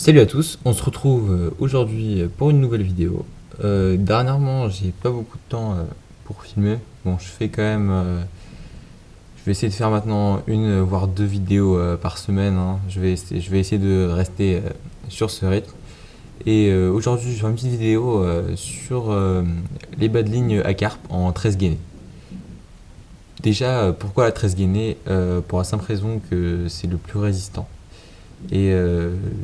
Salut à tous, on se retrouve aujourd'hui pour une nouvelle vidéo. Dernièrement, j'ai pas beaucoup de temps pour filmer. Bon, je fais quand même. Je vais essayer de faire maintenant une voire deux vidéos par semaine, hein. Je vais essayer de rester sur ce rythme. Et aujourd'hui, je vais faire une petite vidéo sur les bas de ligne à carpe en 13 gainés. Déjà, pourquoi la 13 gainés? Pour la simple raison que c'est le plus résistant. Et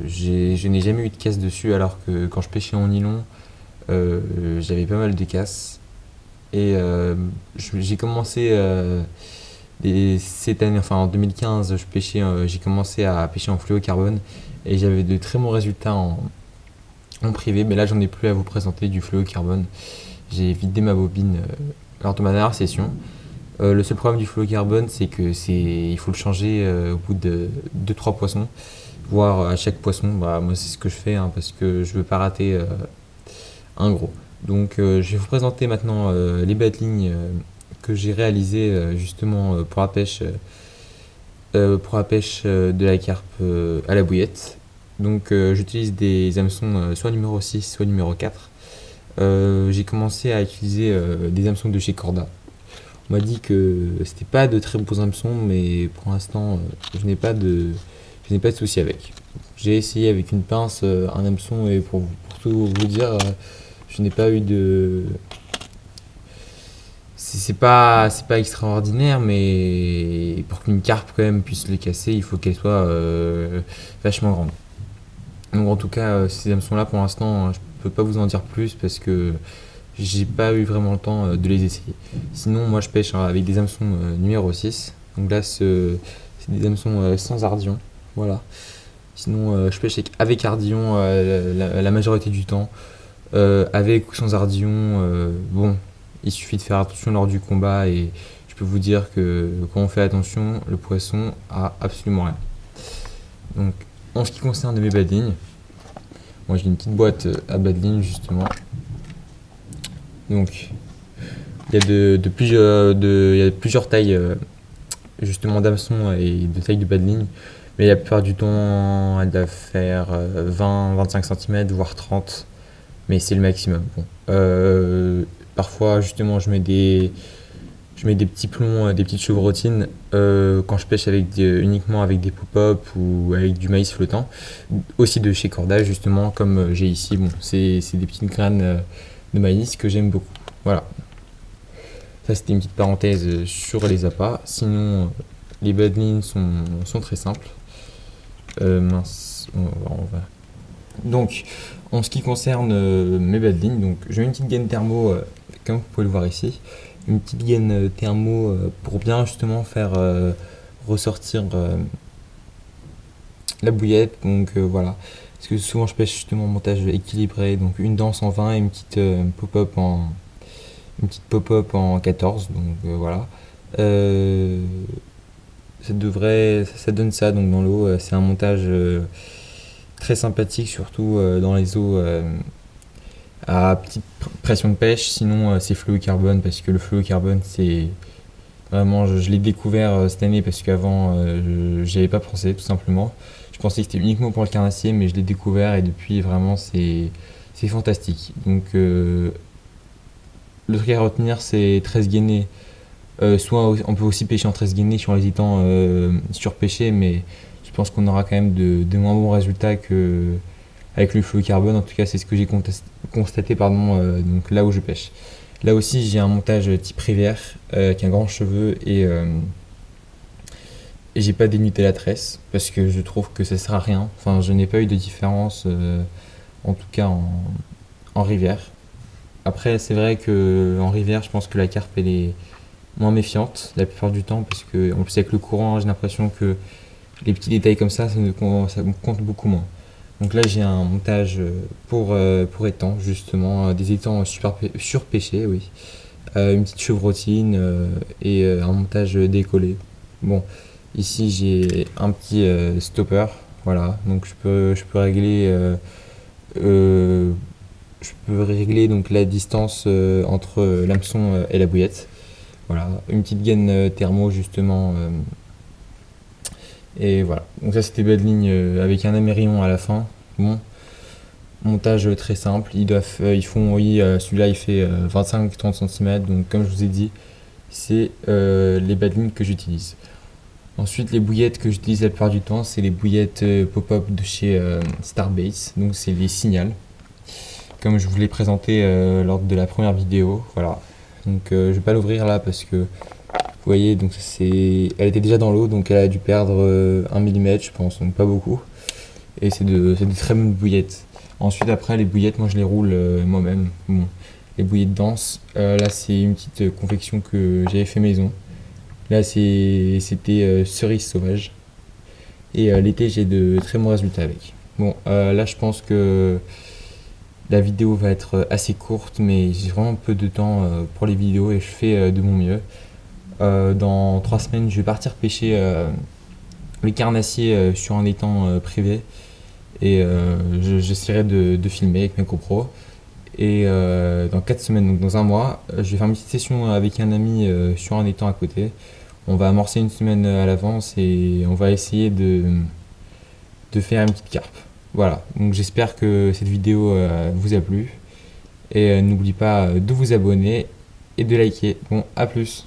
je n'ai jamais eu de casse dessus, alors que quand je pêchais en nylon, j'avais pas mal de casses. Et j'ai commencé cette année, enfin en 2015, j'ai commencé à pêcher en fluorocarbone et j'avais de très bons résultats en privé. Mais là, j'en ai plus à vous présenter du fluorocarbone. J'ai vidé ma bobine lors de ma dernière session. Le seul problème du fluorocarbone, c'est que il faut le changer au bout de 2-3 poissons, voire à chaque poisson. Bah, moi, c'est ce que je fais, hein, parce que je veux pas rater un gros. Donc, je vais vous présenter maintenant les bas de ligne que j'ai réalisées justement pour la pêche de la carpe à la bouillette. Donc, j'utilise des hameçons soit numéro 6, soit numéro 4. J'ai commencé à utiliser des hameçons de chez Corda. On m'a dit que c'était pas de très bons hameçons, mais pour l'instant, je n'ai pas de souci avec. J'ai essayé avec une pince, un hameçon, et pour tout vous dire, je n'ai pas eu de. C'est pas extraordinaire, mais pour qu'une carpe quand même puisse le casser, il faut qu'elle soit vachement grande. Donc en tout cas, ces hameçons-là, pour l'instant, je peux pas vous en dire plus parce que j'ai pas eu vraiment le temps de les essayer. Sinon, moi, je pêche avec des hameçons numéro 6. Donc là, c'est des hameçons sans ardillon. Voilà. Sinon, je pêche avec ardillon la majorité du temps. Avec ou sans ardillon, bon, il suffit de faire attention lors du combat et je peux vous dire que quand on fait attention, le poisson a absolument rien. Donc, en ce qui concerne mes bas de ligne, moi j'ai une petite boîte à bas de ligne justement. Donc, il y a il y a plusieurs tailles justement d'hameçon et de taille de bas de ligne. Mais la plupart du temps, elle doit faire 20-25 cm, voire 30. Mais c'est le maximum. Bon. Parfois, justement, je mets des petits plombs, des petites chevrotines quand je pêche uniquement avec des pop-up ou avec du maïs flottant. Aussi de chez Corda, justement, comme j'ai ici. Bon, c'est des petites graines de maïs que j'aime beaucoup. Voilà. Ça, c'était une petite parenthèse sur les appâts. Sinon, les bas de ligne sont très simples. Mince, on va. Donc, en ce qui concerne mes bas de ligne, donc j'ai une petite gaine thermo, comme vous pouvez le voir ici, une petite gaine thermo pour bien justement faire ressortir la bouillette. Donc voilà, parce que souvent je pêche justement en montage équilibré, donc une danse en 20 et une petite pop-up en 14. Donc voilà. Ça donne ça donc dans l'eau. C'est un montage très sympathique, surtout dans les eaux à petite pression de pêche. Sinon, c'est fluorocarbone, parce que le fluorocarbone, c'est vraiment, je l'ai découvert cette année parce qu'avant, j'y avais pas pensé, tout simplement. Je pensais que c'était uniquement pour le carnassier, mais je l'ai découvert et depuis, vraiment, c'est fantastique. Donc, le truc à retenir, c'est 13 gainés. Soit on peut aussi pêcher en 13 gainés sur les étangs surpêchés, mais je pense qu'on aura quand même de moins bons résultats que avec le fluorocarbone. En tout cas, c'est ce que j'ai constaté donc là où je pêche. Là aussi, j'ai un montage type rivière avec un grand cheveu et j'ai pas dénudé la tresse parce que je trouve que ça sert à rien. Enfin, je n'ai pas eu de différence en tout cas en rivière. Après, c'est vrai que en rivière, je pense que la carpe elle est moins méfiante la plupart du temps, parce que en plus avec le courant, j'ai l'impression que les petits détails comme ça me compte beaucoup moins. Donc là, j'ai un montage pour étangs, justement, des étangs surpêchés, oui. Une petite chevrotine et un montage décollé. Bon, ici j'ai un petit stopper, voilà. Donc euh, je peux régler donc la distance entre l'hameçon et la bouillette. Voilà, une petite gaine thermo justement. Et voilà. Donc ça, c'était bas de ligne avec un amérillon à la fin. Bon, montage très simple. Ils font, oui, celui-là il fait 25-30 cm. Donc comme je vous ai dit, c'est les badlings que j'utilise. Ensuite, les bouillettes que j'utilise la plupart du temps, c'est les bouillettes pop-up de chez Starbase. Donc c'est les Signal, comme je vous l'ai présenté lors de la première vidéo. Voilà. Donc je vais pas l'ouvrir là parce que vous voyez, donc elle était déjà dans l'eau, donc elle a dû perdre 1 mm, je pense, donc pas beaucoup. Et c'est de très bonnes bouillettes. Ensuite, après, les bouillettes, moi je les roule moi-même. Bon, les bouillettes denses, là c'est une petite confection que j'avais fait maison. Là c'était cerise sauvage. Et l'été, j'ai de très bons résultats avec. Bon, là je pense que la vidéo va être assez courte, mais j'ai vraiment peu de temps pour les vidéos et je fais de mon mieux. Dans 3 semaines, je vais partir pêcher les carnassiers sur un étang privé et j'essaierai de filmer avec ma GoPro. Et dans 4 semaines, donc dans un mois, je vais faire une petite session avec un ami sur un étang à côté. On va amorcer une semaine à l'avance et on va essayer de faire une petite carpe. Voilà, donc j'espère que cette vidéo vous a plu et n'oubliez pas de vous abonner et de liker. Bon, à plus.